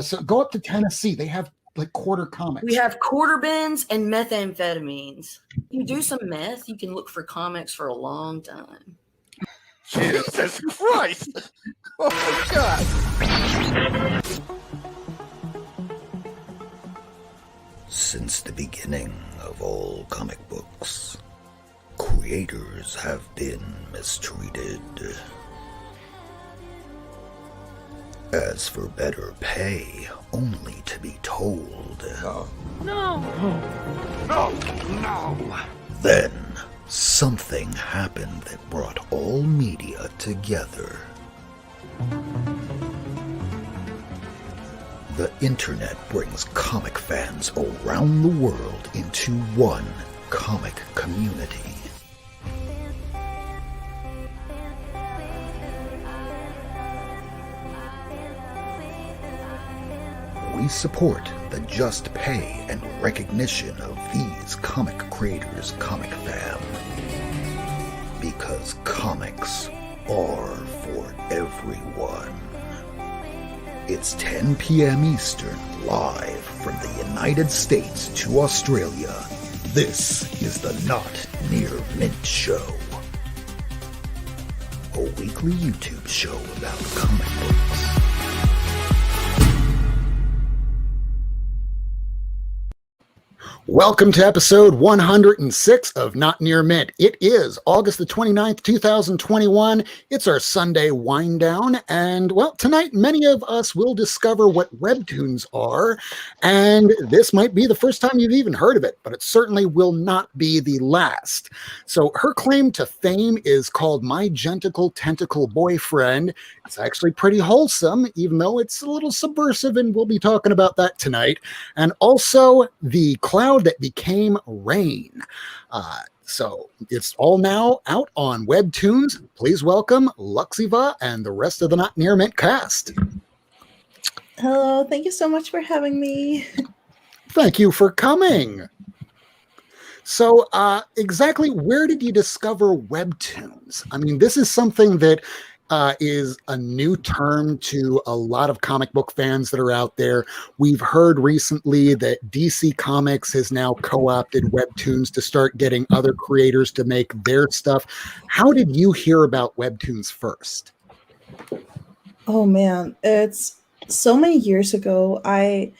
So go up to Tennessee. They have like quarter comics. We have quarter bins and methamphetamines. You do some meth, you can look for comics for a long time. Jesus Christ! Oh, God! Since the beginning of all comic books, creators have been mistreated. As for better pay, only to be told, No! Then, something happened that brought all media together. The internet brings comic fans around the world into one comic community. We support the just pay and recognition of these comic creators' comic fam. Because comics are for everyone. It's 10 p.m. Eastern, live from the United States to Australia. This is the Not Near Mint Show. A weekly YouTube show about comic books. Welcome to episode 106 of Not Near Mint. It is August the 29th, 2021. It's our Sunday wind down. And, well, tonight many of us will discover what Webtoons are. And this might be the first time you've even heard of it, but it certainly will not be the last. So her claim to fame is called My Gentacle Tentacle Boyfriend. It's actually pretty wholesome, even though it's a little subversive, and we'll be talking about that tonight. And also the Cloud that Became Rain. So it's all now out on Webtoons. Please welcome Luxiva and the rest of the Not Near Mint cast. Hello, thank you so much for having me. Thank you for coming. So exactly where did you discover Webtoons? I mean, this is something that is a new term to a lot of comic book fans that are out there. We've heard recently that DC Comics has now co-opted Webtoons to start getting other creators to make their stuff. How did you hear about Webtoons first? Oh man, it's so many years ago. I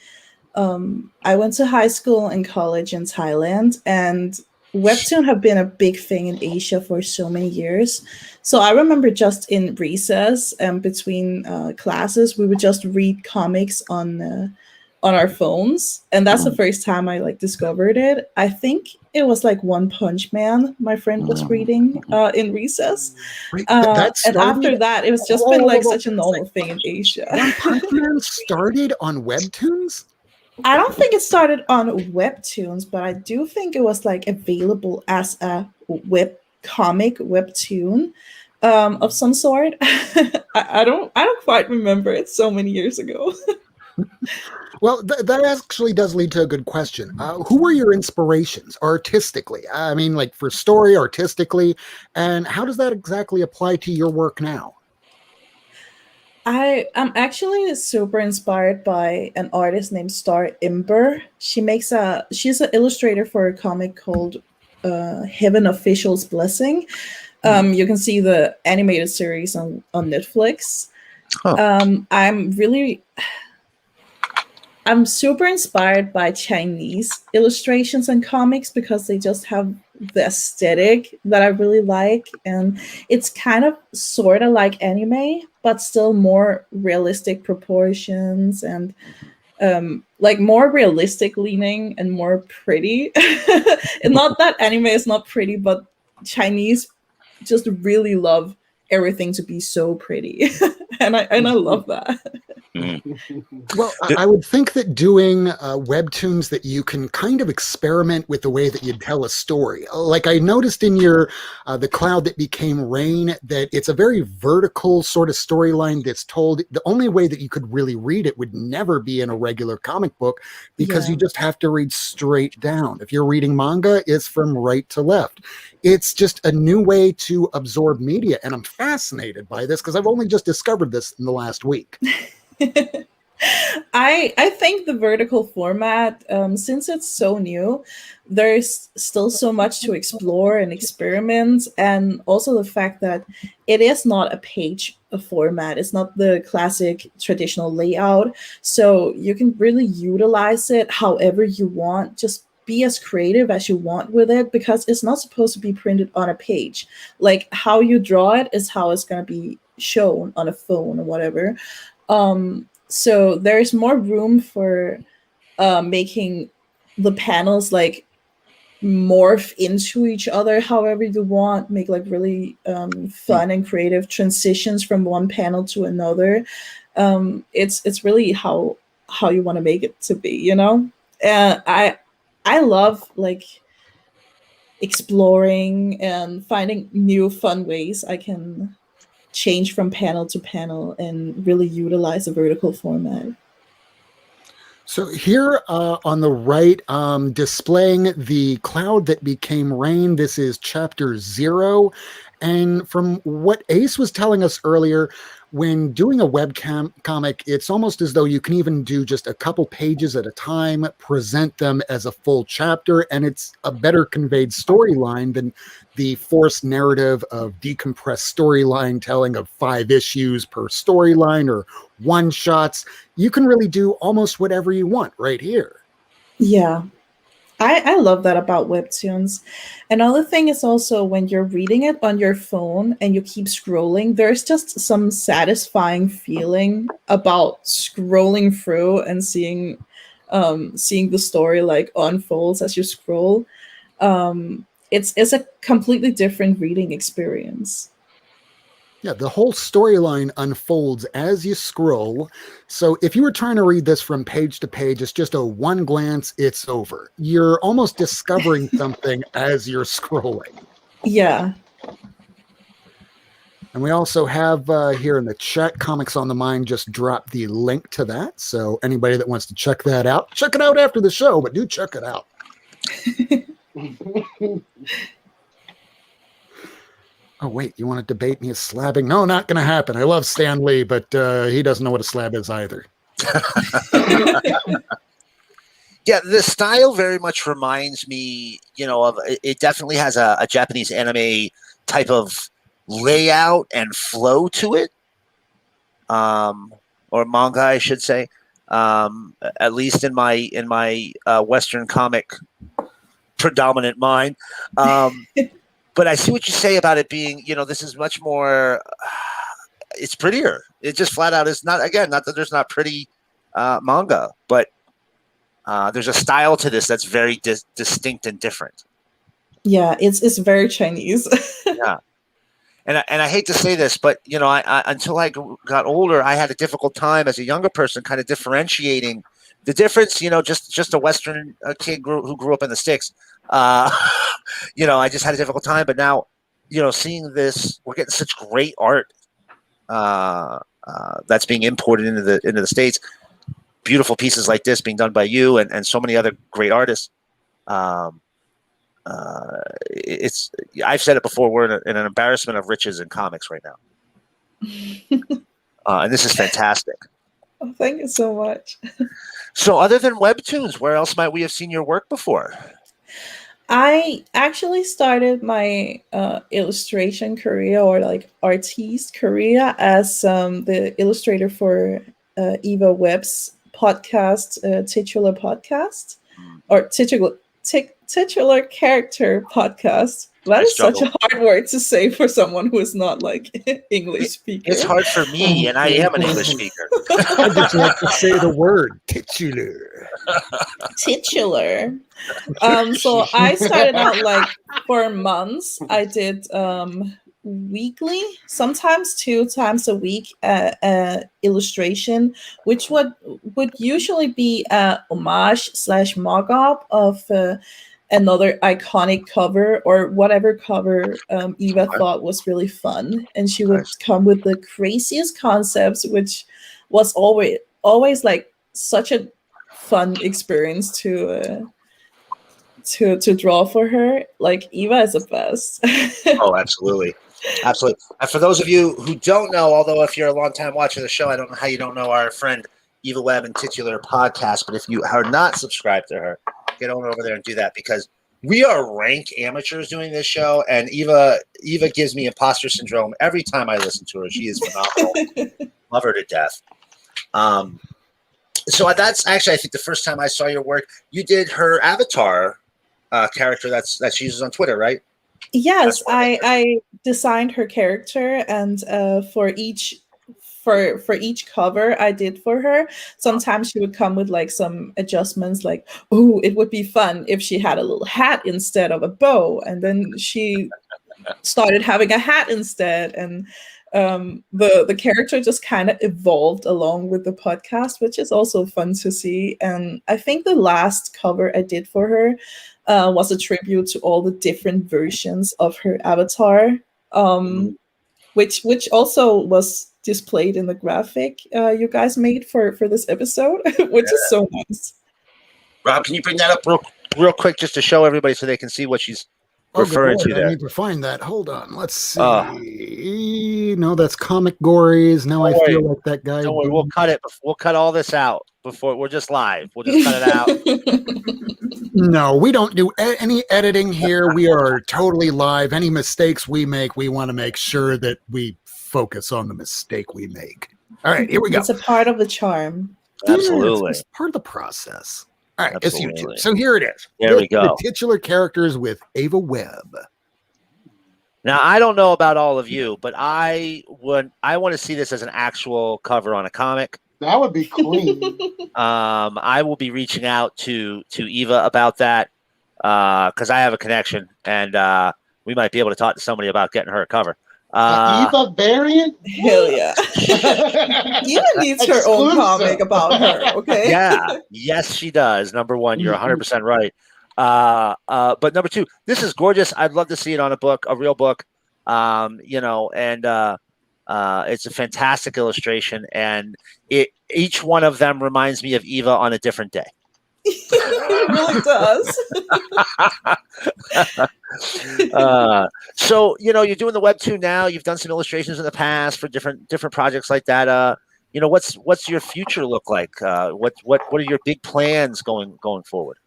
went to high school and college in Thailand, and Webtoon have been a big thing in Asia for so many years. So I remember just in recess and between classes, we would just read comics on our phones, and that's the first time I discovered it. I think it was like One Punch Man. My friend was reading in recess, and after that, it was just been like such a normal thing in Asia. One Punch Man started on Webtoons? I don't think it started on Webtoons, but I do think it was like available as a web comic webtoon of some sort. I don't quite remember. It's so many years ago. Well, that actually does lead to a good question. Who were your inspirations artistically? I mean, like for story, artistically, and how does that exactly apply to your work now? I'm actually super inspired by an artist named Star Ember. She's an illustrator for a comic called Heaven Official's Blessing. You can see the animated series on Netflix. Huh. I'm super inspired by Chinese illustrations and comics because they just have the aesthetic that I really like, and it's kind of sort of like anime, but still more realistic proportions and like more realistic leaning and more pretty. And not that anime is not pretty, but Chinese just really love everything to be so pretty. and I love that. Well, I would think that doing Webtoons that you can kind of experiment with the way that you tell a story. Like I noticed in your The Cloud That Became Rain that it's a very vertical sort of storyline that's told. The only way that you could really read it would never be in a regular comic book because you just have to read straight down. If you're reading manga, it's from right to left. It's just a new way to absorb media, and I'm fascinated by this because I've only just discovered this in the last week. I think the vertical format, since it's so new, there's still so much to explore and experiment, and also the fact that it is not a page format. It's not the classic traditional layout, so you can really utilize it however you want. Just be as creative as you want with it, because it's not supposed to be printed on a page. Like how you draw it is how it's going to be shown on a phone or whatever. So there's more room for making the panels like morph into each other however you want, make like really fun and creative transitions from one panel to another. It's really how you want to make it to be, you know. I love like exploring and finding new fun ways I can change from panel to panel and really utilize a vertical format. So here on the right, displaying the cloud that became rain, this is chapter 0. And from what Ace was telling us earlier, when doing a webcam comic, it's almost as though you can even do just a couple pages at a time, present them as a full chapter, and it's a better conveyed storyline than the forced narrative of decompressed storyline telling of 5 issues per storyline or one shots. You can really do almost whatever you want right here. Yeah. I love that about Webtoons. Another thing is also when you're reading it on your phone and you keep scrolling, there's just some satisfying feeling about scrolling through and seeing the story like unfolds as you scroll. It's a completely different reading experience. Yeah, the whole storyline unfolds as you scroll. So if you were trying to read this from page to page, it's just a one glance, it's over. You're almost discovering something as you're scrolling. Yeah. And we also have here in the chat, Comics on the Mind just dropped the link to that. So anybody that wants to check that out, check it out after the show, but do check it out. Oh, wait, you want to debate me as slabbing? No, not going to happen. I love Stan Lee, but he doesn't know what a slab is either. Yeah, the style very much reminds me, of it definitely has a Japanese anime type of layout and flow to it. Or manga, I should say. At least in my Western comic predominant mind. But I see what you say about it being, this is much more, it's prettier. It just flat out is not that there's not pretty manga, but there's a style to this that's very distinct and different. Yeah, it's very Chinese. Yeah. And I hate to say this, but, I until I got older, I had a difficult time as a younger person kind of differentiating the difference, just a Western kid who grew up in the sticks. I just had a difficult time, but now, seeing this, we're getting such great art that's being imported into the States. Beautiful pieces like this being done by you and so many other great artists. I've said it before, we're in an embarrassment of riches in comics right now. And this is fantastic. Oh, thank you so much. So other than Webtoons, where else might we have seen your work before? I actually started my illustration career, or like artiste career, as the illustrator for Eva Webb's podcast, Titular podcast, or Titular Character podcast. That is such a hard word to say for someone who is not like English speaker. It's hard for me, and I am an English speaker. I just like to say the word titular. Titular. So I started out like for months. I did weekly, sometimes 2 times a week, illustration, which would usually be a homage / mock-up of another iconic cover or whatever cover Eva thought was really fun, and she would come with the craziest concepts, which was always like such a fun experience to draw for her. Like, Eva is the best. Oh, absolutely. Absolutely. And for those of you who don't know, although if you're a long time watcher of the show, I don't know how you don't know our friend Eva Webb and Titular podcast. But if you are not subscribed to her, get on over there and do that, because we are rank amateurs doing this show, and Eva gives me imposter syndrome every time I listen to her. She is phenomenal. Love her to death. So that's actually, I think, the first time I saw your work. You did her avatar character that she uses on Twitter, right? Yes, I designed her character, and for each cover I did for her, sometimes she would come with like some adjustments, like, oh, it would be fun if she had a little hat instead of a bow, and then she started having a hat instead, and the character just kind of evolved along with the podcast, which is also fun to see. And I think the last cover I did for her was a tribute to all the different versions of her avatar, which also was displayed in the graphic you guys made for this episode, which is so nice. Rob, can you bring that up real quick just to show everybody so they can see what she's referring to there? I need to find that. Hold on. Let's see. No, that's Comic Gories. Now I feel like that guy. Don't worry, we'll cut it. We'll cut all this out before we're just live. We'll just cut it out. No, we don't do any editing here. We are totally live. Any mistakes we make, we want to make sure that we focus on the mistake we make. All right, here we go. It's a part of the charm. Absolutely. It's part of the process. All right, Absolutely. it's YouTube. So here it is. There we go. The titular characters with Eva Webb. Now, I don't know about all of you, but I want to see this as an actual cover on a comic. That would be clean. I will be reaching out to Eva about that because I have a connection, and we might be able to talk to somebody about getting her a cover. Eva variant? Hell yeah. Eva needs her own comic about her, okay? Yeah. Yes, she does. Number one, you're 100% right. But number two, this is gorgeous. I'd love to see it on a real book. And it's a fantastic illustration, and each one of them reminds me of Eva on a different day. It really does. So you're doing the Webtoon now. You've done some illustrations in the past for different projects like that. What's your future look like? What are your big plans going forward?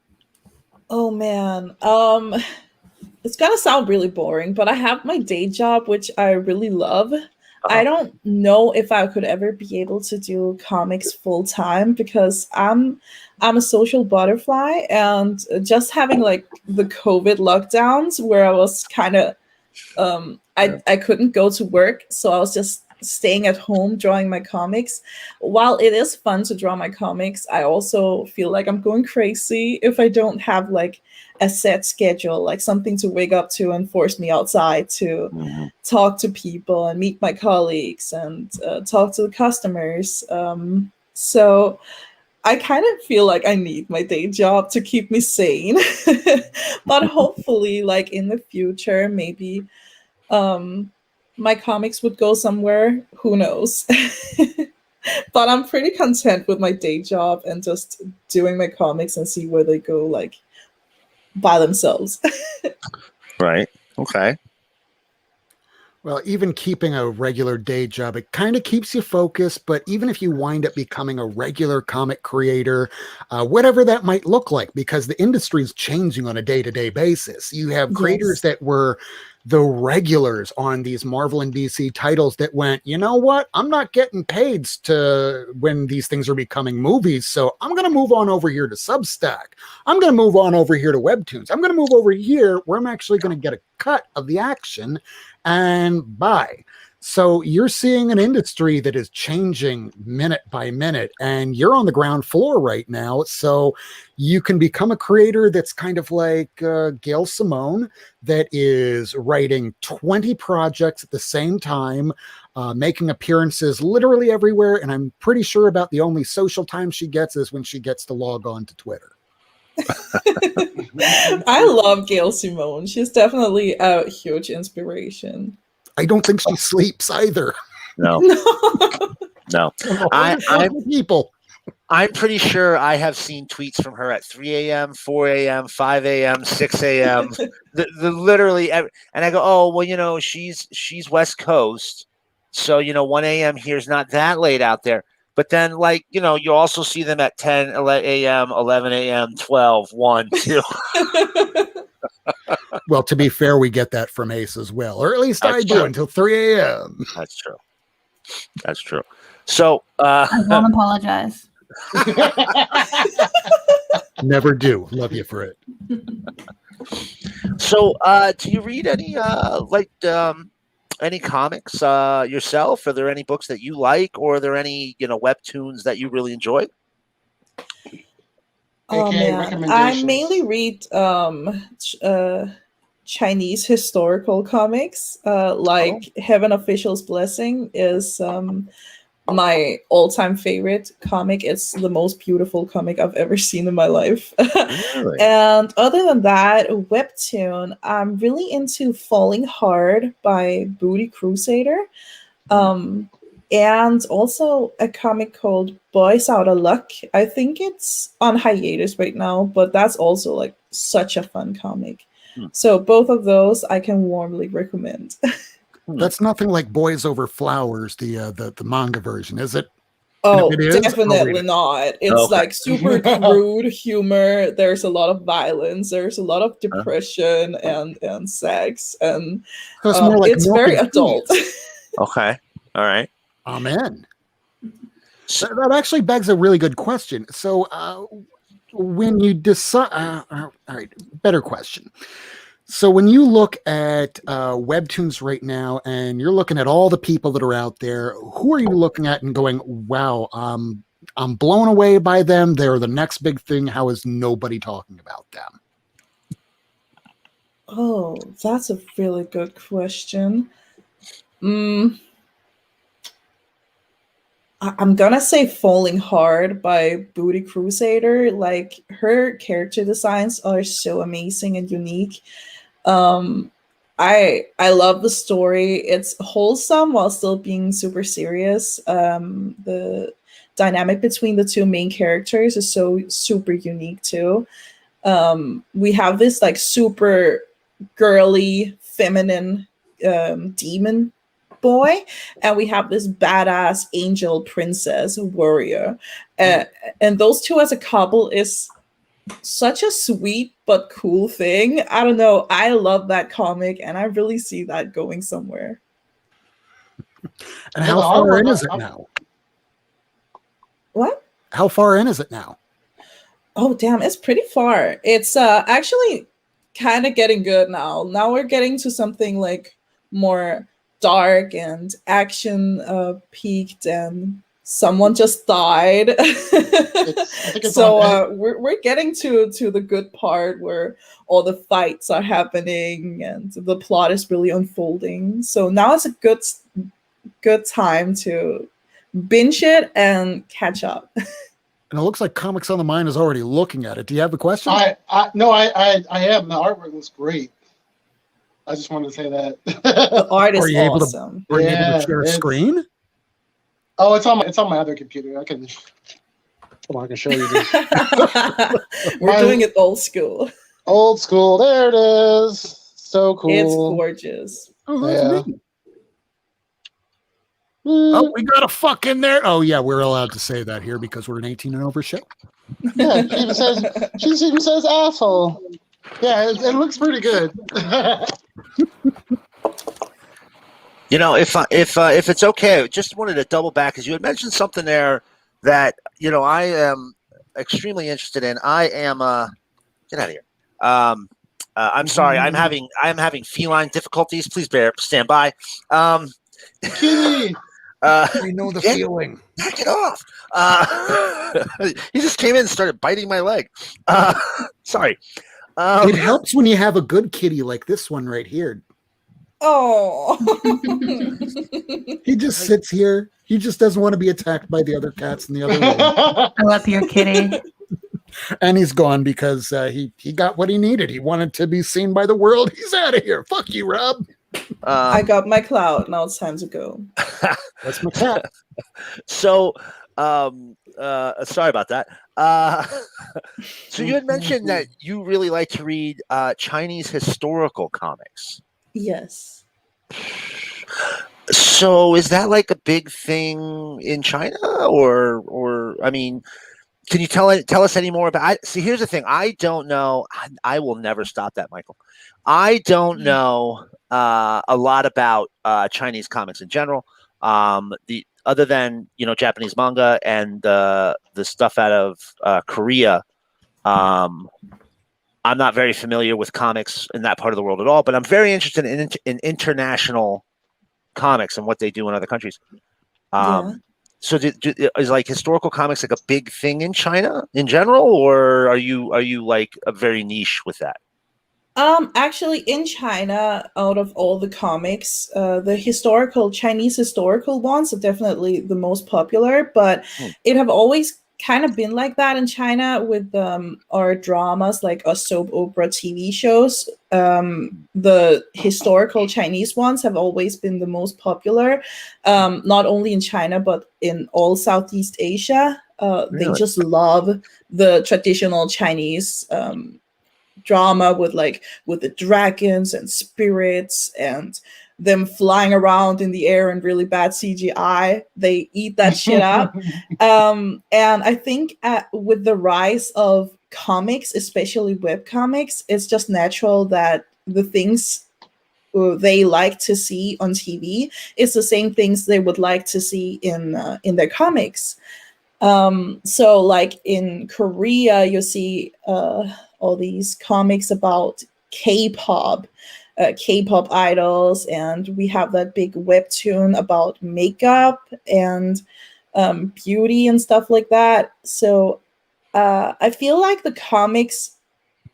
Oh man, it's gonna sound really boring, but I have my day job, which I really love. I don't know if I could ever be able to do comics full time because I'm a social butterfly, and just having like the COVID lockdowns where I was kind of I couldn't go to work, so I was just staying at home drawing my comics. While it is fun to draw my comics, I also feel like I'm going crazy if I don't have like a set schedule, like something to wake up to and force me outside to talk to people and meet my colleagues and talk to the customers. So I kind of feel like I need my day job to keep me sane. But hopefully, like in the future, maybe my comics would go somewhere. Who knows? But I'm pretty content with my day job and just doing my comics and see where they go, like by themselves. Right. Okay. Well, even keeping a regular day job, it kind of keeps you focused. But even if you wind up becoming a regular comic creator, whatever that might look like, because the industry is changing on a day-to-day basis. You have creators that were the regulars on these Marvel and DC titles that went, you know what? I'm not getting paid to when these things are becoming movies. So I'm going to move on over here to Substack. I'm going to move on over here to Webtoons. I'm going to move over here where I'm actually going to get a cut of the action and buy. So you're seeing an industry that is changing minute by minute, and you're on the ground floor right now. So you can become a creator that's kind of like Gail Simone, that is writing 20 projects at the same time, making appearances literally everywhere. And I'm pretty sure about the only social time she gets is when she gets to log on to Twitter. I love Gail Simone. She's definitely a huge inspiration. I don't think she sleeps either. No. I'm pretty sure I have seen tweets from her at 3 a.m., 4 a.m., 5 a.m., 6 a.m. Literally, and I go, oh, well, she's West Coast, so 1 a.m. here is not that late out there. But then, like, you know, you also see them at 10 a.m., 11 a.m., 12, 1, 2. Well, to be fair, we get that from Ace as well, or at least That's I do true. until 3 a.m. That's true. That's true. So, I won't apologize. Never do. Love you for it. so do you read any any comics yourself? Are there any books that you like, or are there any, you know, webtoons that you really enjoy? Oh AKA man, I recommendations. mainly read Chinese historical comics. Like Heaven Official's Blessing is my all-time favorite comic. It's the most beautiful comic I've ever seen in my life. Really? And other than that, Webtoon, I'm really into Falling Hard by Booty Crusader. And also a comic called Boys Out of Luck. I think it's on hiatus right now, but that's also like such a fun comic. So both of those I can warmly recommend. That's nothing like Boys Over Flowers, the manga version, is it? Oh, if it is, I'll definitely read it. not. It's like super crude humor. There's a lot of violence. There's a lot of depression and sex, and So it's more like it's milk very and adult. Okay. All right. Amen. So that actually begs a really good question. So when you decide, all right, better question. So when you look at Webtoons right now, and you're looking at all the people that are out there, who are you looking at and going, wow, I'm blown away by them. They're the next big thing. How is nobody talking about them? Oh, that's a really good question. I'm gonna say Falling Hard by Booty Crusader. Like, her character designs are so amazing and unique. I love the story. It's wholesome while still being super serious. The dynamic between the two main characters is so super unique too. We have this like super girly, feminine demon boy, and we have this badass angel princess warrior, and those two as a couple is such a sweet but cool thing. I don't know, I love that comic and I really see that going somewhere. And how far in is it now? What? How far in is it now? Oh damn, it's pretty far. It's actually kind of getting good now. Now we're getting to something like more dark and action peaked, and someone just died. So we're getting to the good part where all the fights are happening and the plot is really unfolding. So now it's a good time to binge it and catch up. And it looks like Comics on the Mind is already looking at it. Do you have a question? No, I am. The artwork looks great. I just wanted to say that. The art is awesome. Are you able to share a screen? Oh, it's on my other computer. I can show you this. We're doing it old school. Old school. There it is. So cool. It's gorgeous. Oh, that's neat. Oh, we got a fuck in there. Oh, yeah, we're allowed to say that here because we're an 18 and over show. Yeah, she even says asshole. Yeah, it looks pretty good. You know, if it's okay, I just wanted to double back because you had mentioned something there that, you know, I am extremely interested in. I am get out of here. I'm sorry. I'm having feline difficulties. Please stand by. Kitty. I know the feeling. Knock it off. He just came in and started biting my leg. Sorry. It helps when you have a good kitty like this one right here. Oh. He just sits here. He just doesn't want to be attacked by the other cats in the other room. I love your kitty. And he's gone because he got what he needed. He wanted to be seen by the world. He's out of here. Fuck you, Rob. I got my clout. Now it's time to go. That's my cat. So, sorry about that. So you had mentioned that you really like to read Chinese historical comics. Yes. So is that like a big thing in China, or I mean, can you tell us any more about? See, here's the thing. I don't know. I will never stop that, Michael. I don't know a lot about Chinese comics in general. The other than Japanese manga and the stuff out of Korea. I'm not very familiar with comics in that part of the world at all, but I'm very interested in international comics and what they do in other countries. Yeah. So is like historical comics like a big thing in China in general, or are you like a very niche with that? Actually, in China, out of all the comics, the historical Chinese historical ones are definitely the most popular. But it have always kind of been like that in China with our dramas, like our soap opera TV shows. The historical Chinese ones have always been the most popular, not only in China but in all Southeast Asia. They Really? just love the traditional Chinese. Drama with the dragons and spirits and them flying around in the air and really bad CGI. They eat that shit up. And I think with the rise of comics, especially web comics, it's just natural that the things they like to see on TV is the same things they would like to see in their comics. So like in Korea, you see all these comics about K-pop, K-pop idols, and we have that big webtoon about makeup and beauty and stuff like that. So I feel like the comics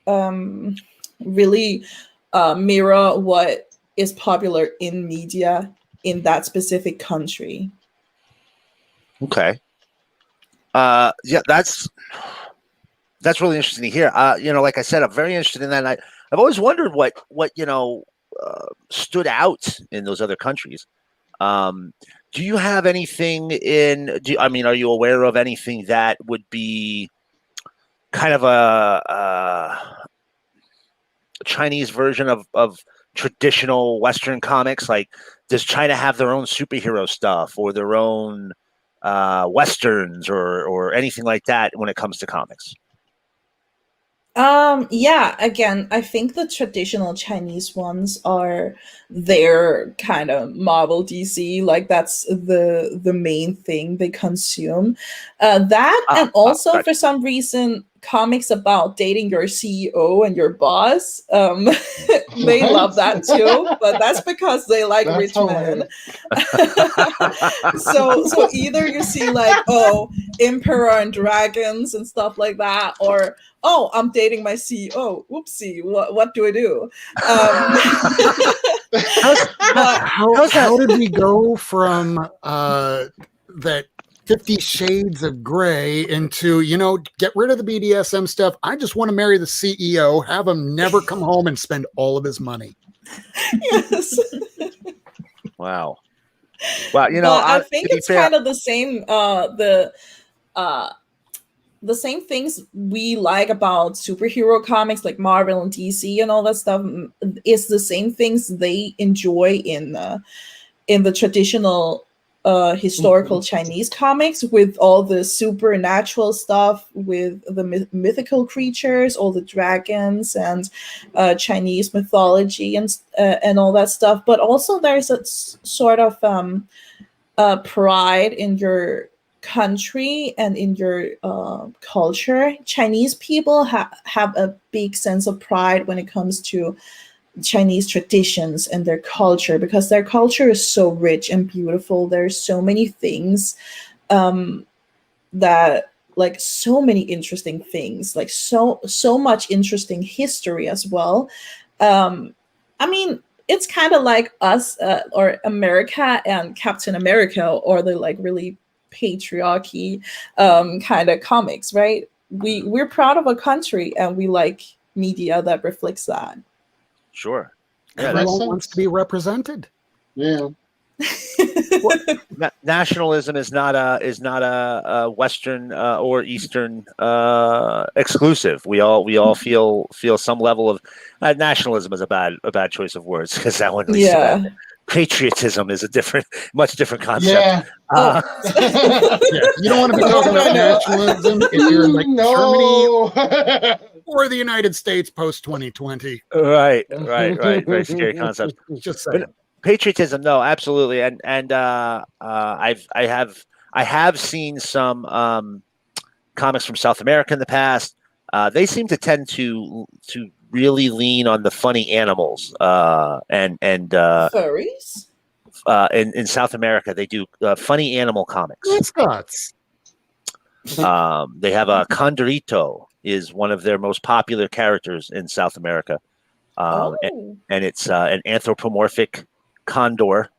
really mirror what is popular in media in that specific country. Okay. Yeah, that's really interesting to hear. Like I said, I'm very interested in that. And I've always wondered what stood out in those other countries. Do you have anything are you aware of anything that would be kind of a Chinese version of traditional Western comics? Like, does China have their own superhero stuff or their own Westerns or anything like that when it comes to comics? Yeah, again, I think the traditional Chinese ones are their kind of Marvel DC, like that's the main thing they consume. That and also right. for some reason comics about dating your CEO and your boss. They love that too, but that's because they like That's rich men. hilarious. So either you see like, oh, Emperor and dragons and stuff like that, or oh, I'm dating my CEO. Oopsie, what do I do? How did we go from that 50 Shades of Grey into, get rid of the BDSM stuff. I just want to marry the CEO, have him never come home and spend all of his money. Yes. Wow. Well, I think it's kind of the same. The same things we like about superhero comics like Marvel and DC and all that stuff is the same things they enjoy in the traditional historical Chinese comics, with all the supernatural stuff, with the mythical creatures, all the dragons and Chinese mythology and all that stuff. But also there's a sort of pride in your country and in your culture. Chinese people have a big sense of pride when it comes to Chinese traditions and their culture, because their culture is so rich and beautiful. There's so many things that, like, so many interesting things, like so much interesting history as well. I mean, it's kind of like us or America and Captain America, or the like really patriarchy kind of comics, right? We're proud of a country and we like media that reflects that. Sure. Yeah, Everyone wants to be represented. Yeah. Nationalism is not a Western or Eastern exclusive. We all feel some level of nationalism is a bad choice of words, because that one leads to patriotism is a much different concept. Yeah. Yeah, you don't want to be talking about nationalism if you're in like Germany or the United States post 2020. Right. Very scary concept. Just saying. But patriotism, no, absolutely, and I have seen some comics from South America in the past. They seem to tend to really lean on the funny animals and Furries? in South America they do funny animal comics. Mascots. They have a Condorito is one of their most popular characters in South America, and it's an anthropomorphic condor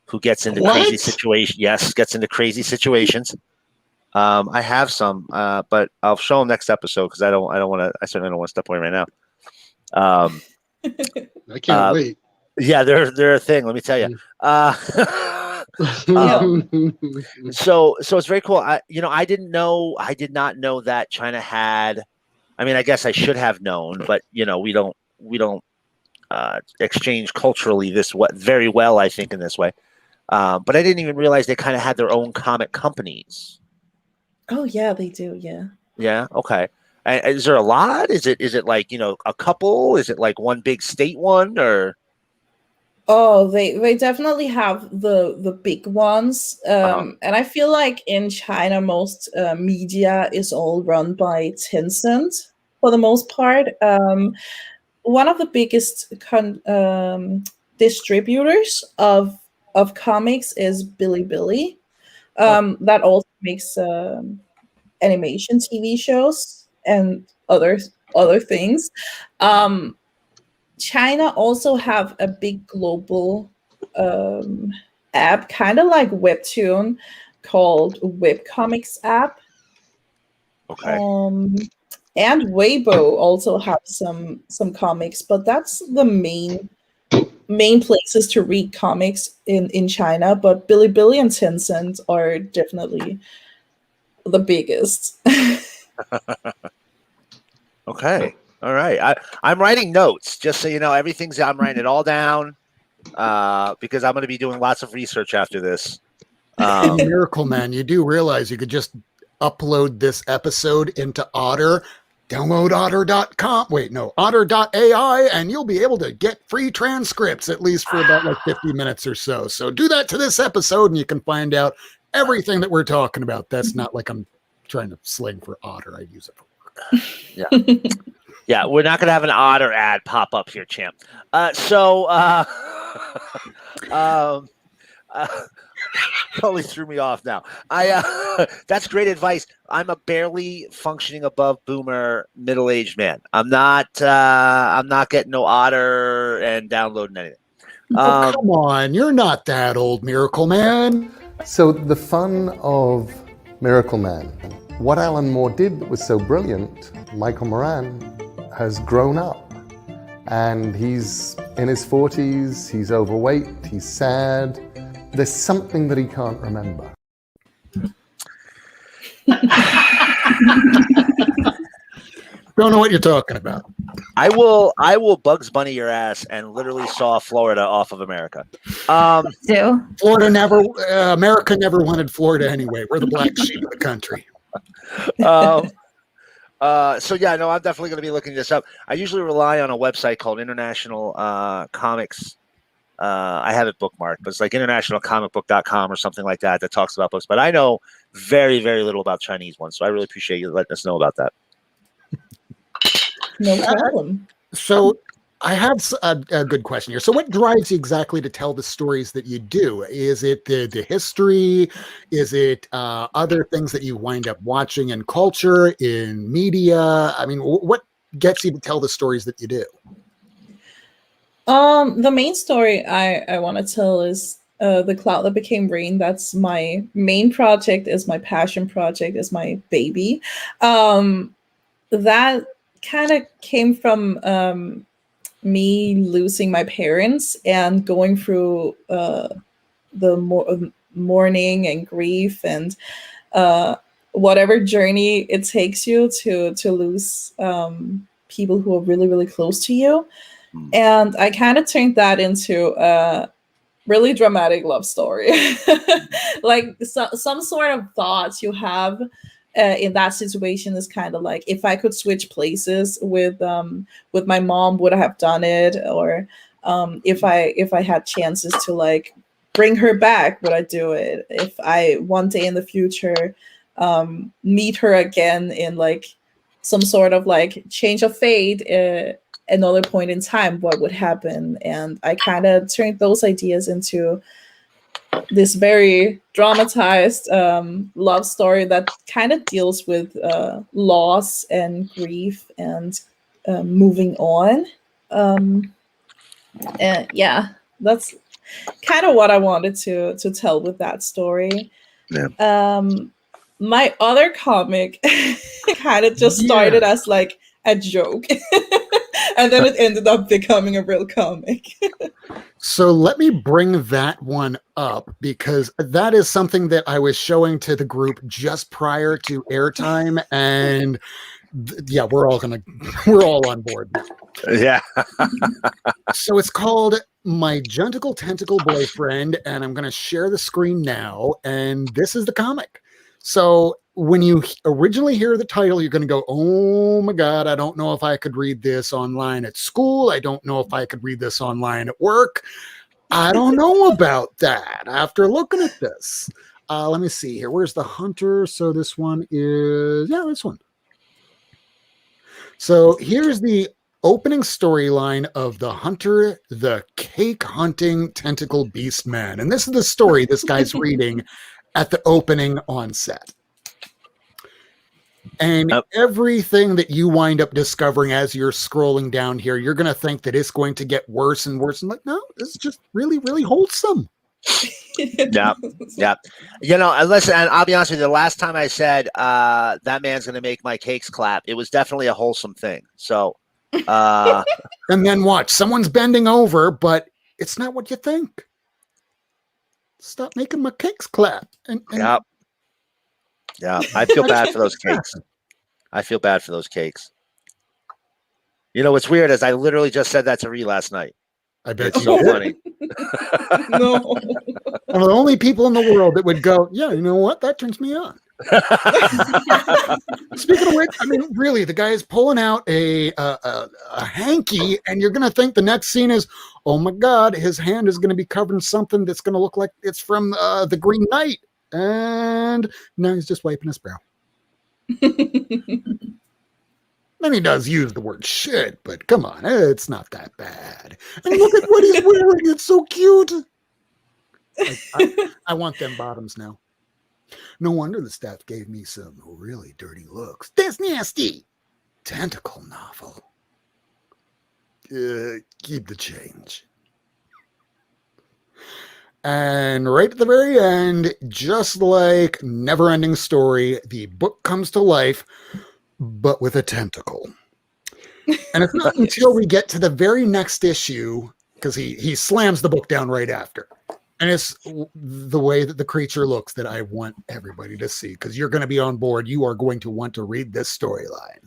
who gets into crazy situations. Yes, gets into crazy situations. I have some, but I'll show them next episode because I certainly don't want to step away right now. I can't wait. Yeah, they're a thing. Let me tell you. So it's very cool. I did not know that China had. I mean, I guess I should have known, but we don't exchange culturally very well. I think in this way, but I didn't even realize they kind of had their own comic companies. Oh yeah, they do. Yeah. Yeah. Okay. Is there a lot? Is it like a couple? Is it like one big state one or? Oh, they definitely have the big ones, and I feel like in China most media is all run by Tencent for the most part. One of the biggest distributors of comics is Bilibili. That also makes animation TV shows and other things. China also have a big global app, kind of like Webtoon, called Webcomics app. Okay. And Weibo also have some comics, but that's the main places to read comics in China. But Bilibili and Tencent are definitely the biggest. Okay. All right. I'm writing notes just so you know. I'm writing it all down because I'm going to be doing lots of research after this. Miracle Man, you do realize you could just upload this episode into Otter. Download otter.com. Wait, no, otter.ai, and you'll be able to get free transcripts at least for about like 50 minutes or so. So do that to this episode and you can find out everything that we're talking about. That's not like I'm trying to sling for Otter. I use it for work. Yeah. Yeah, we're not going to have an Otter ad pop up here, champ. Totally threw me off now. That's great advice. I'm a barely functioning above boomer middle-aged man. I'm not getting no Otter and downloading anything. Come on, you're not that old, Miracle Man. So the fun of Miracle Man, what Alan Moore did that was so brilliant, Michael Moran has grown up and he's in his 40s, he's overweight, he's sad. There's something that he can't remember. Don't know what you're talking about. I will Bugs Bunny your ass and literally saw Florida off of America. Do America never wanted Florida anyway. We're the black sheep of the country. So yeah, no, I'm definitely going to be looking this up. I usually rely on a website called International Comics. I have it bookmarked, but it's like internationalcomicbook.com or something like that talks about books. But I know very, very little about Chinese ones, so I really appreciate you letting us know about that. No problem. So I have a good question here. So what drives you exactly to tell the stories that you do? Is it the history? Is it other things that you wind up watching in culture, in media? I mean, what gets you to tell the stories that you do? The main story I want to tell is The Cloud That Became Rain. That's my main project, is my passion project, is my baby. That kind of came from me losing my parents and going through the mourning and grief and whatever journey it takes you to lose people who are really, really close to you. And I kind of turned that into really dramatic love story. Like some sort of thoughts you have in that situation is kind of like, if I could switch places with my mom, would I have done it? Or if I had chances to like bring her back, would I do it? If I one day in the future meet her again in like some sort of like change of fate, another point in time, what would happen? And I kind of turned those ideas into this very dramatized love story that kind of deals with loss and grief and moving on. And yeah, that's kind of what I wanted to tell with that story. Yeah. My other comic kind of just started as like a joke, and then it ended up becoming a real comic. So let me bring that one up, because that is something that I was showing to the group just prior to airtime, and yeah, we're all on board now. Yeah. So it's called My Gentacle Tentacle Boyfriend, and I'm going to share the screen now, and this is the comic. So when you originally hear the title, you're going to go, oh my God, I don't know if I could read this online at school. I don't know if I could read this online at work. I don't know about that after looking at this. Let me see here. Where's the hunter? So this one is, yeah, this one. So here's the opening storyline of The Hunter, the Cake Hunting Tentacle Beast Man. And this is the story this guy's reading at the opening onset. And everything that you wind up discovering as you're scrolling down here, you're going to think that it's going to get worse and worse. And like, no, this is just really, really wholesome. Yeah. Yeah. You know, and listen, and I'll be honest with you, the last time I said that man's going to make my cakes clap, it was definitely a wholesome thing. So, and then watch, someone's bending over, but it's not what you think. Stop making my cakes clap. And yeah. Yeah. I feel bad for those cakes. I feel bad for those cakes. You know, what's weird is I literally just said that to Ree last night. I bet it's you so did. funny. No. One of the only people in the world that would go, yeah, you know what? That turns me on. Speaking of which, I mean, really, the guy is pulling out a hanky, and you're going to think the next scene is, oh my God, his hand is going to be covered in something that's going to look like it's from the Green Knight. And now he's just wiping his brow. Then he does use the word shit, but come on, it's not that bad. And look at what he's wearing. It's so cute. I want them bottoms now. No wonder the staff gave me some really dirty looks. That's nasty. Tentacle novel. Keep the change. And right at the very end, just like Neverending Story, the book comes to life, but with a tentacle. And it's not until we get to the very next issue, because he slams the book down right after. And it's the way that the creature looks that I want everybody to see, because you're going to be on board. You are going to want to read this storyline.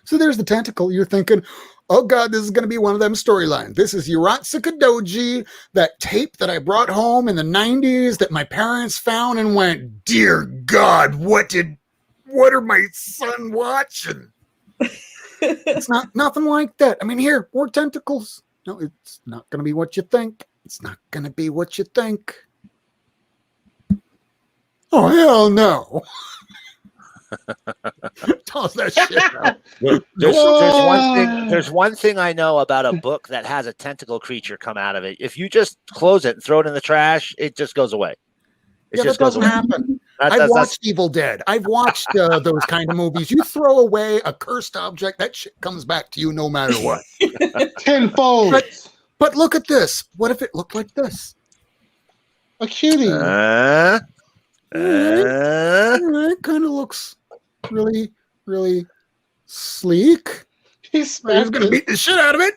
So there's the tentacle. You're thinking, oh God, this is going to be one of them storylines. This is Yuratsuka Doji, that tape that I brought home in the 90s that my parents found and went, dear God, what are my son watching? It's nothing like that. I mean, here, more tentacles. No, it's not going to be what you think. It's not going to be what you think. Oh, hell no. Toss that shit out. There's one thing I know about a book that has a tentacle creature come out of it. If you just close it and throw it in the trash, it just goes away. It just that doesn't goes away. happen. I've watched Evil Dead. I've watched those kind of movies. You throw away a cursed object, that shit comes back to you no matter what. Tenfold. But look at this. What if it looked like this? A cutie. It kind of looks really, really sleek. He's going to beat the shit out of it.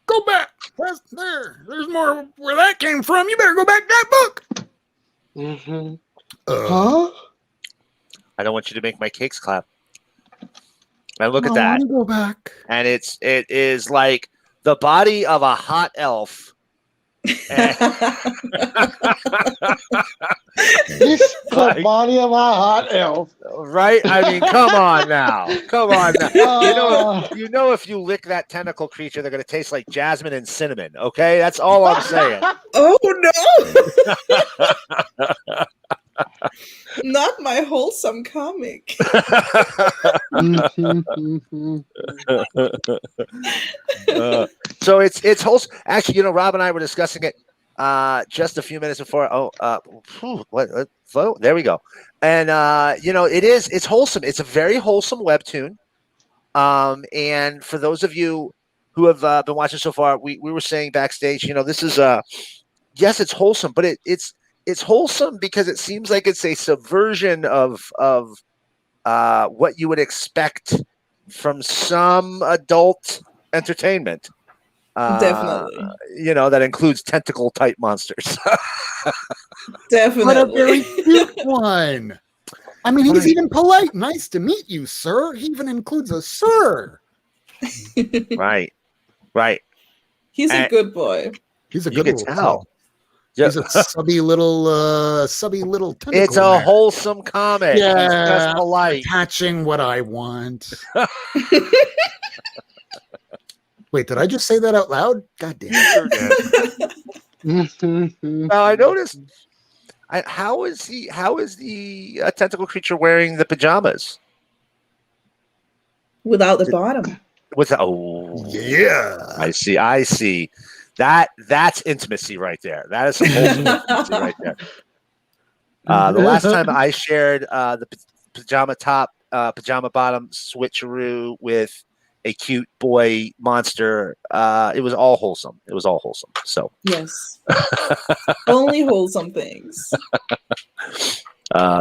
Go back. There's more where that came from. You better go back to that book. Mm-hmm. Huh? I don't want you to make my cakes clap. And look at that. Go back. And it is like the body of a hot elf And- It's the body of a hot elf. right? I mean, come on now. Oh. You know, if you lick that tentacle creature, they're going to taste like jasmine and cinnamon. Okay, that's all I'm saying. Oh no! Not my wholesome comic. So it's wholesome. Actually, you know, Rob and I were discussing it just a few minutes before. There we go. And you know, it's wholesome. It's a very wholesome webtoon. And for those of you who have been watching so far, we were saying backstage, you know, this is yes, it's wholesome, but it's wholesome because it seems like it's a subversion of what you would expect from some adult entertainment. Definitely. You know, that includes tentacle type monsters. Definitely. What a very cute one. I mean, he's even polite. Nice to meet you, sir. He even includes a sir. Right. He's a good boy. He's a You good can little tell. kid. He's a subby little tentacle. It's a there. wholesome comic. Yeah, He's just polite. Catching what I want. Wait, did I just say that out loud? God damn it. Now I noticed. How is the tentacle creature wearing the pajamas? Without the bottom. Yeah. I see. That's intimacy right there. That is some wholesome intimacy right there. The last time I shared the pajama top, pajama bottom switcheroo with a cute boy monster, it was all wholesome. So Yes. Only wholesome things.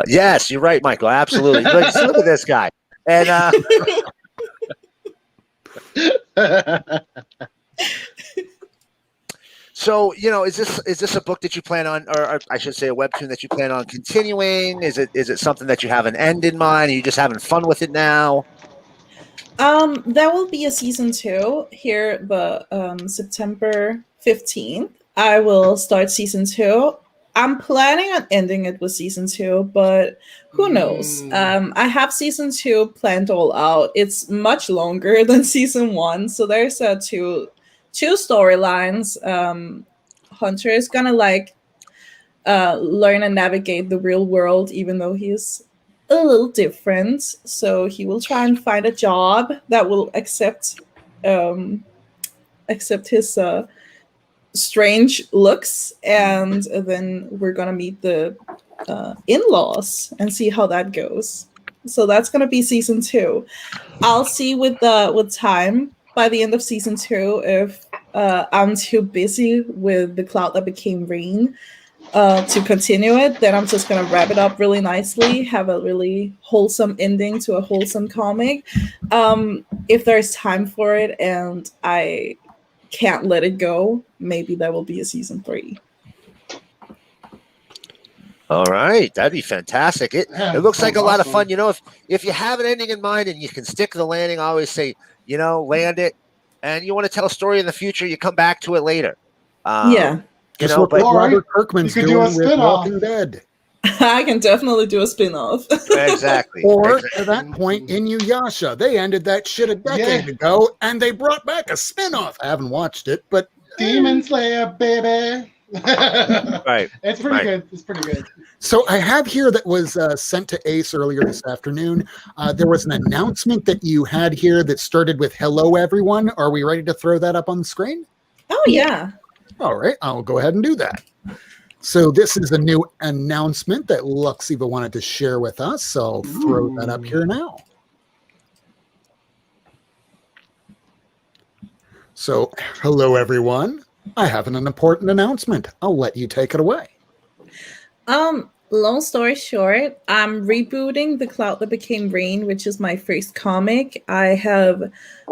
yes, you're right, Michael. Absolutely. Look at this guy. And so, you know, is this a book that you plan on, or I should say a webtoon that you plan on continuing? Is it something that you have an end in mind? Are you just having fun with it now? There will be a season 2 here, the September 15th. I will start season 2. I'm planning on ending it with season 2, but who knows? I have season 2 planned all out. It's much longer than season 1, so there's two storylines. Hunter is gonna learn and navigate the real world, even though he's a little different. So he will try and find a job that will accept his strange looks, and then we're gonna meet the in-laws and see how that goes. So that's gonna be season 2. I'll see with time by the end of season 2 if I'm too busy with The Cloud That Became Rain to continue it. Then I'm just gonna wrap it up really nicely, have a really wholesome ending to a wholesome comic. If there's time for it and I can't let it go, maybe there will be a season 3. All right, that'd be fantastic. It looks like a lot of fun. You know, if you have an ending in mind and you can stick the landing, I always say, you know, land it, and you want to tell a story in the future, you come back to it later. Yeah. You know, but Robert Kirkman's you could doing do a with spin-off. Walking Dead. I can definitely do a spin-off. exactly. Or exactly. to that point, Inuyasha. They ended that shit a decade ago, and they brought back a spin-off. I haven't watched it, but Demon Slayer, baby. Right. It's pretty good. It's pretty good. so I have here that was sent to Ace earlier this afternoon. There was an announcement that you had here that started with "Hello, everyone." Are we ready to throw that up on the screen? Oh yeah. All right, I'll go ahead and do that. So this is a new announcement that Luxiva wanted to share with us. So I'll throw that up here now. So, hello everyone. I have an important announcement. I'll let you take it away. Long story short, I'm rebooting The Cloud That Became Rain, which is my first comic. I have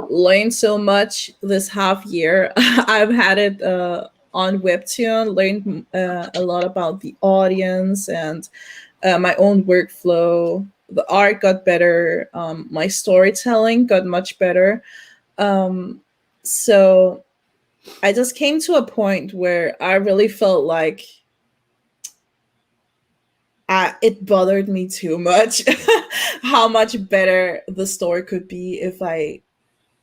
learned so much this half year. I've had it on Webtoon, learned a lot about the audience and my own workflow. The art got better. My storytelling got much better. So I just came to a point where I really felt like it bothered me too much how much better the story could be if I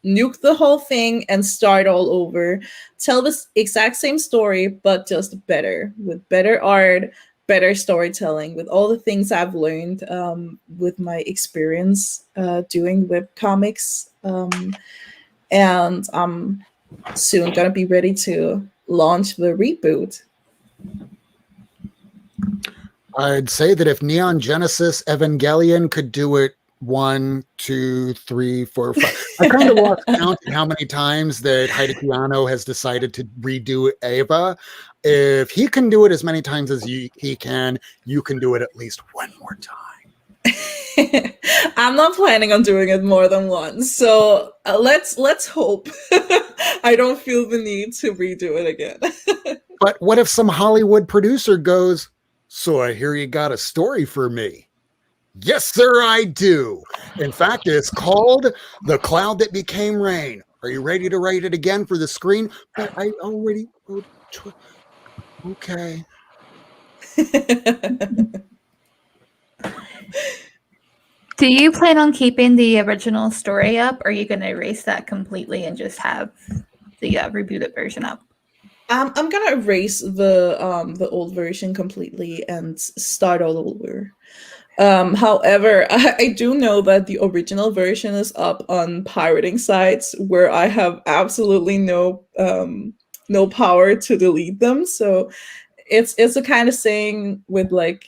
nuke the whole thing and start all over, tell this exact same story, but just better, with better art, better storytelling, with all the things I've learned with my experience doing web comics. And I'm soon gonna be ready to launch the reboot. I'd say that if Neon Genesis Evangelion could do it 1, 2, 3, 4, 5. I kind of lost count at how many times that Hideaki Anno has decided to redo Eva. If he can do it as many times as he can, you can do it at least one more time. I'm not planning on doing it more than once, so let's hope I don't feel the need to redo it again. But what if some Hollywood producer goes, "So I hear you got a story for me." Yes, sir, I do. In fact, it's called The Cloud That Became Rain. Are you ready to write it again for the screen? But I already wrote okay. Do you plan on keeping the original story up, or are you going to erase that completely and just have the rebooted version up? I'm gonna erase the old version completely and start all over. However, I do know that the original version is up on pirating sites where I have absolutely no power to delete them. So it's a kind of saying with like,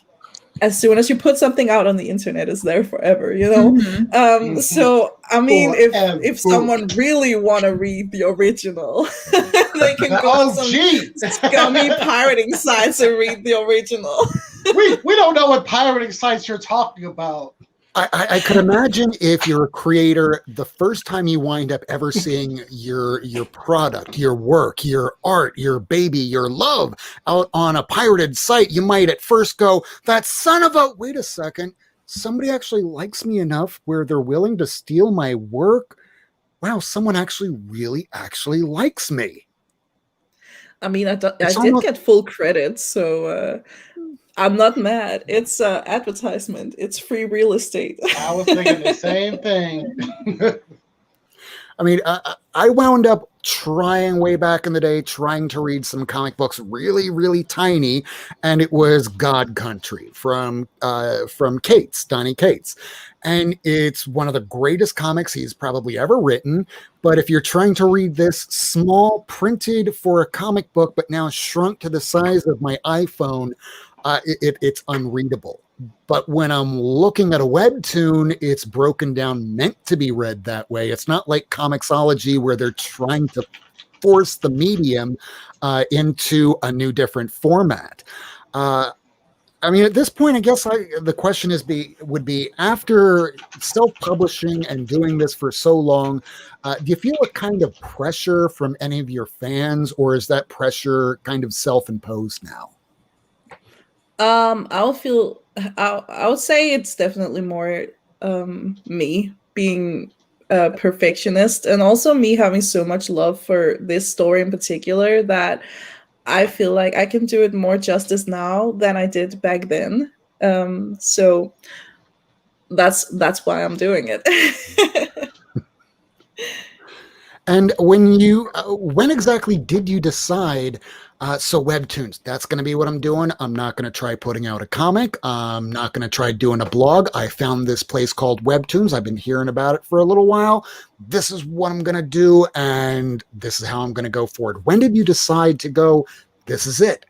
as soon as you put something out on the internet, it's there forever, you know? Mm-hmm. So, I mean, Forever. if someone really want to read the original, they can go to some scummy pirating sites and read the original. we don't know what pirating sites you're talking about. I could imagine if you're a creator, the first time you wind up ever seeing your product, your work, your art, your baby, your love out on a pirated site, you might at first go, "That son of a," wait a second, somebody actually likes me enough where they're willing to steal my work? Wow, someone really likes me. I mean, I did get full credit, so I'm not mad. It's advertisement. It's free real estate. I was thinking the same thing. I mean, I wound up trying way back in the day, trying to read some comic books really, really tiny, and it was God Country from Cates, Donny Cates. And it's one of the greatest comics he's probably ever written. But if you're trying to read this small, printed for a comic book, but now shrunk to the size of my iPhone, it's unreadable. But when I'm looking at a webtoon, it's broken down, meant to be read that way. It's not like Comixology where they're trying to force the medium into a new, different format. I mean, at this point, I guess the question would be, after self-publishing and doing this for so long, do you feel a kind of pressure from any of your fans, or is that pressure kind of self-imposed now? I would say it's definitely more me being a perfectionist, and also me having so much love for this story in particular that I feel like I can do it more justice now than I did back then. So that's why I'm doing it. And when exactly did you decide, so Webtoons, that's going to be what I'm doing. I'm not going to try putting out a comic. I'm not going to try doing a blog. I found this place called Webtoons. I've been hearing about it for a little while. This is what I'm going to do, and this is how I'm going to go forward. When did you decide to go, this is it?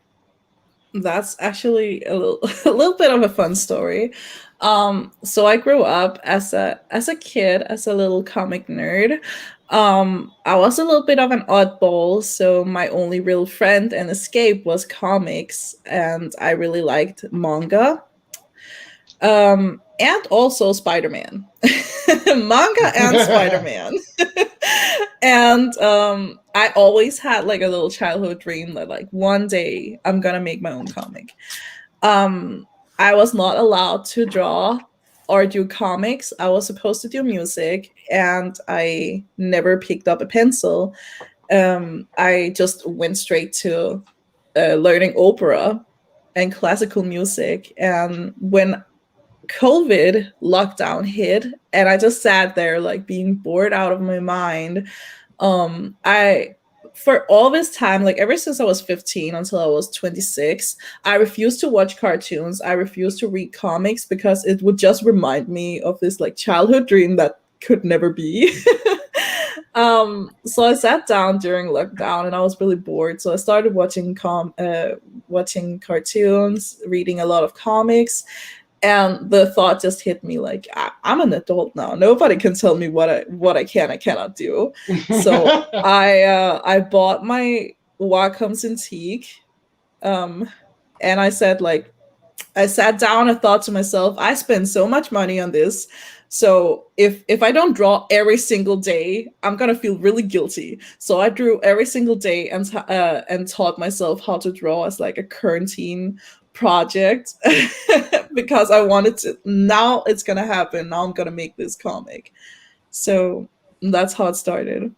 That's actually a little bit of a fun story. So I grew up as a kid, as a little comic nerd. I was a little bit of an oddball, so my only real friend and escape was comics, and I really liked manga. And also Spider-Man. Manga and Spider-Man. And I always had like a little childhood dream that like one day I'm gonna make my own comic. I was not allowed to draw or do comics. I was supposed to do music, and I never picked up a pencil. I just went straight to learning opera and classical music. And when COVID lockdown hit, and I just sat there like being bored out of my mind, I for all this time, like ever since I was 15 until I was 26, I refused to watch cartoons. I refused to read comics because it would just remind me of this like childhood dream that could never be. So I sat down during lockdown and I was really bored. So I started watching watching cartoons, reading a lot of comics, and the thought just hit me like I'm an adult now. Nobody can tell me what I can and cannot do. So I bought my Wacom Cintiq, and I said like I sat down and thought to myself, I spend so much money on this. So if I don't draw every single day, I'm gonna feel really guilty. So I drew every single day and taught myself how to draw as like a quarantine project because I wanted to. Now it's gonna happen. Now I'm gonna make this comic. So that's how it started.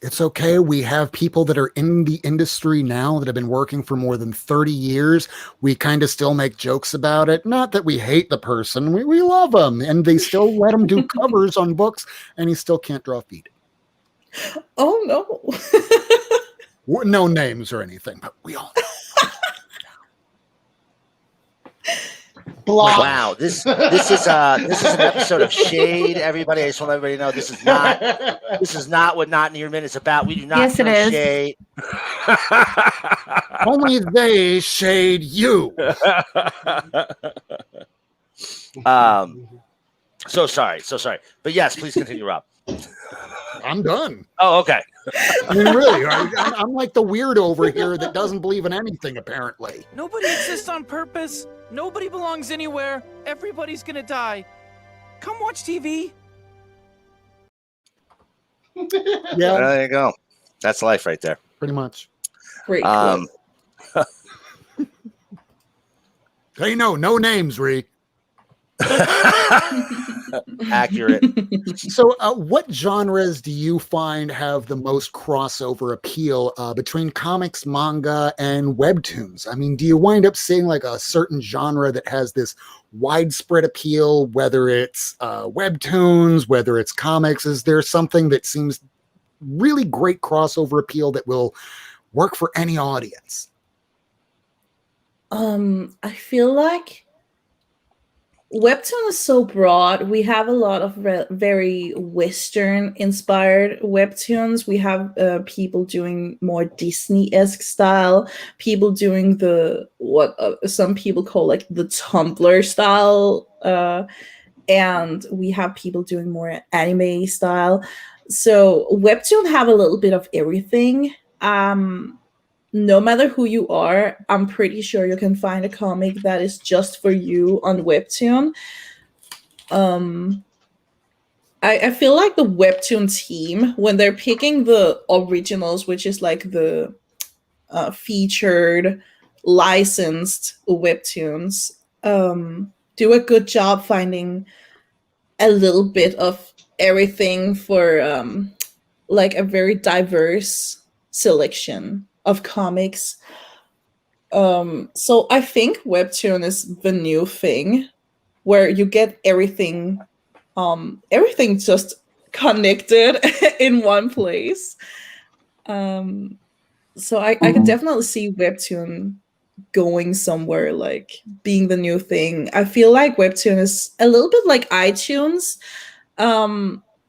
It's okay. We have people that are in the industry now that have been working for more than 30 years. We kind of still make jokes about it. Not that we hate the person. We love them. And they still let him do covers on books, and he still can't draw feet. Oh, no. No names or anything, but we all know. Wow, this is an episode of Shade. Everybody, I just want everybody to know this is not what Not Near Mint is about. We do not Yes, it is. shade. Only they shade you. So sorry. But yes, please continue, Rob. I'm done. Oh, okay. I mean, really, I'm like the weirdo over here that doesn't believe in anything, apparently. Nobody exists on purpose. Nobody belongs anywhere. Everybody's gonna die. Come watch TV. Yeah, There you go. That's life right there. pretty much. Great. Hey, no names, Ree. Accurate. So what genres do you find have the most crossover appeal between comics, manga, and webtoons? I mean, do you wind up seeing like a certain genre that has this widespread appeal, whether it's webtoons, whether it's comics? Is there something that seems really great crossover appeal that will work for any audience? I feel like Webtoon is so broad. We have a lot of very Western inspired Webtoons. We have people doing more Disney-esque style, people doing what some people call like the Tumblr style, and we have people doing more anime style. So Webtoon have a little bit of everything. No matter who you are, I'm pretty sure you can find a comic that is just for you on Webtoon. I feel like the Webtoon team, when they're picking the originals, which is like the featured, licensed Webtoons, do a good job finding a little bit of everything for like a very diverse selection of comics. So I think Webtoon is the new thing where you get everything just connected in one place. So I can definitely see Webtoon going somewhere, like being the new thing. I feel like Webtoon is a little bit like iTunes,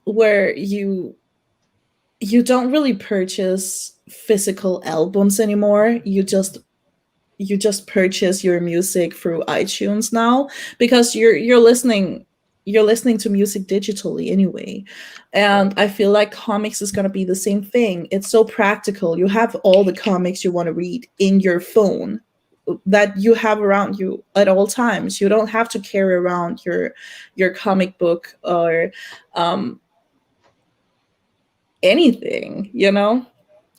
where you don't really purchase physical albums anymore. You just purchase your music through iTunes now, because you're listening to music digitally anyway. And I feel like comics is going to be the same thing. It's so practical. You have all the comics you want to read in your phone that you have around you at all times. You don't have to carry around your comic book or anything, you know?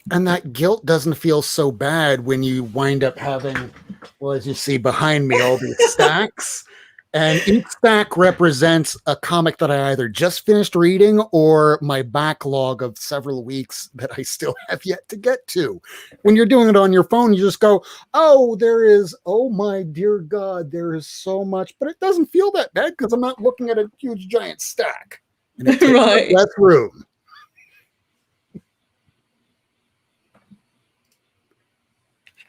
And that guilt doesn't feel so bad when you wind up having, well, as you see behind me, all these stacks. And each stack represents a comic that I either just finished reading or my backlog of several weeks that I still have yet to get to. When you're doing it on your phone, you just go, oh, oh my dear God, there is so much. But it doesn't feel that bad because I'm not looking at a huge giant stack. And it takes up less room.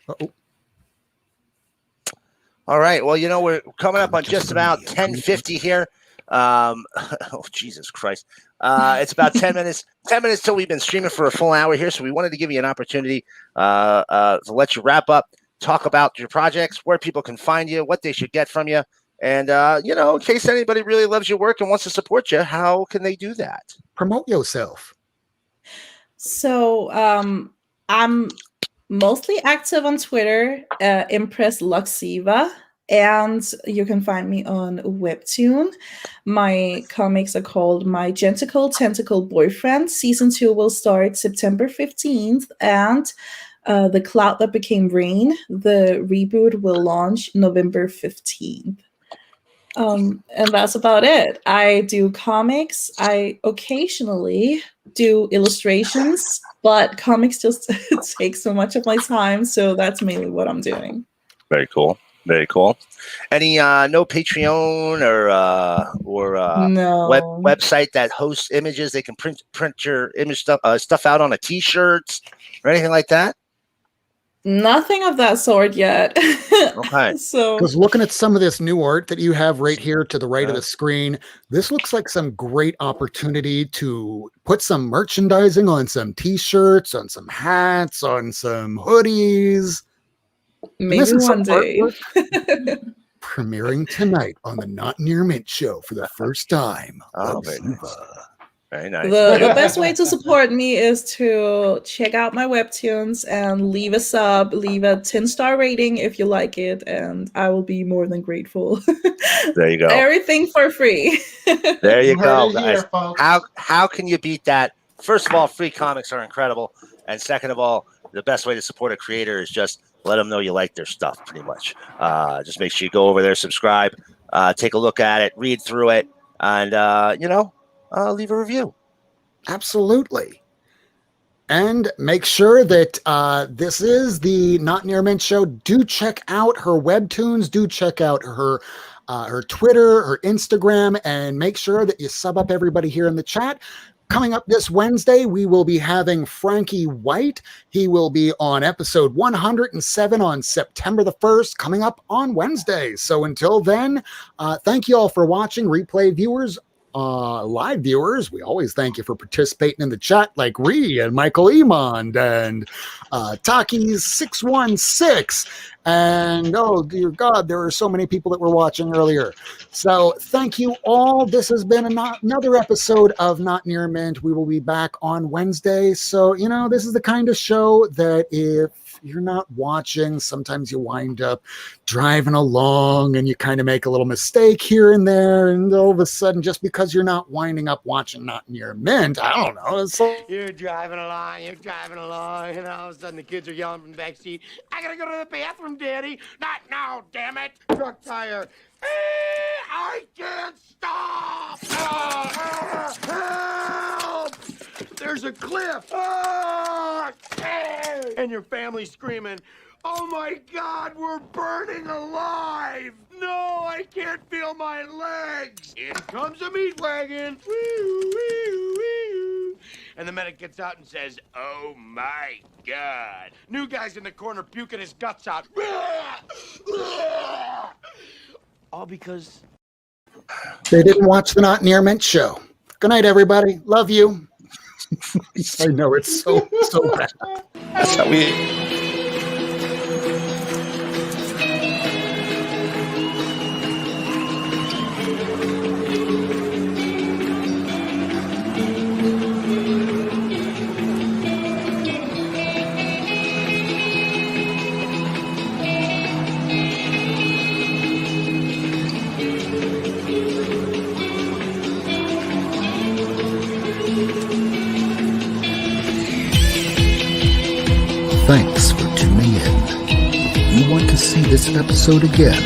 Uh-oh. All right. Well, we're coming up on just about 10:50 here. Oh, Jesus Christ. It's about 10 minutes. 10 minutes till we've been streaming for a full hour here. So we wanted to give you an opportunity to let you wrap up, talk about your projects, where people can find you, what they should get from you. And, in case anybody really loves your work and wants to support you, how can they do that? Promote yourself. So I'm mostly active on Twitter, Impress Luxiva, and you can find me on Webtoon. My comics are called My Gentacle Tentacle Boyfriend. Season 2 will start September 15th, and The Cloud That Became Rain, the reboot, will launch November 15th. And that's about it. I do comics. I occasionally do illustrations, but comics just take so much of my time, so that's mainly what I'm doing. Very cool. Very cool. Any no Patreon or no website that hosts images? They can print your image stuff out on a T-shirt or anything like that? Nothing of that sort yet. Okay. So, because looking at some of this new art that you have right here to the right of the screen, this looks like some great opportunity to put some merchandising on some T-shirts, on some hats, on some hoodies. maybe one day. Premiering tonight on the Not Near Mint show for the first time. Oh, very nice. The best way to support me is to check out my Webtoons and leave a sub, leave a 10-star rating if you like it, and I will be more than grateful. There you go. Everything for free. There you go, guys. Here, folks. How can you beat that? First of all, free comics are incredible, and second of all, the best way to support a creator is just let them know you like their stuff. Pretty much, just make sure you go over there, subscribe, take a look at it, read through it, and leave a review. Absolutely. And make sure that this is the Not Near Mint show. Do check out her Webtoons. Do check out her Twitter, her Instagram, and make sure that you sub up everybody here in the chat. Coming up this Wednesday, we will be having Frankie White. He will be on episode 107 on September the 1st, coming up on Wednesday. So until then, thank you all for watching. Replay viewers, live viewers, we always thank you for participating in the chat, like Ree and Michael Emond and Takis616. And oh dear God, there are so many people that were watching earlier. So thank you all. This has been another episode of Not Near Mint. We will be back on Wednesday. So, this is the kind of show that if you're not watching, sometimes you wind up driving along and you kind of make a little mistake here and there. And all of a sudden, just because you're not winding up watching Not Near Mint, I don't know. It's like, you're driving along, and all of a sudden the kids are yelling from the back seat, I gotta go to the bathroom, Daddy. Not now, damn it. Truck tire. I can't stop. Help! There's a cliff. And your family's screaming, oh my God, we're burning alive. No, I can't feel my legs. In comes a meat wagon. Wee, wee, wee. And the medic gets out and says, oh my God. New guy's in the corner puking his guts out. All because they didn't watch the Not Near Mint show. Good night, everybody. Love you. I know it's so bad. That's how we. Thanks for tuning in. If you want to see this episode again,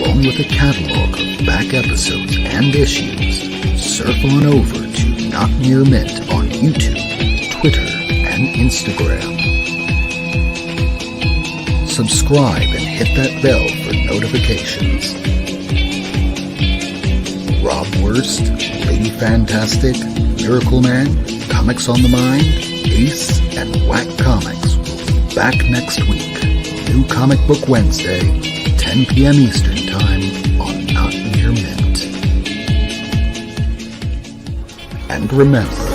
or along with a catalog of back episodes and issues, surf on over to Not Near Mint on YouTube, Twitter, and Instagram. Subscribe and hit that bell for notifications. Rob Worst, Lady Fantastic, Miracle Man, Comics on the Mind, Ace, and Whack Comics will be back next week. New Comic Book Wednesday, 10 p.m. Eastern Time on Not Near Mint. And remember,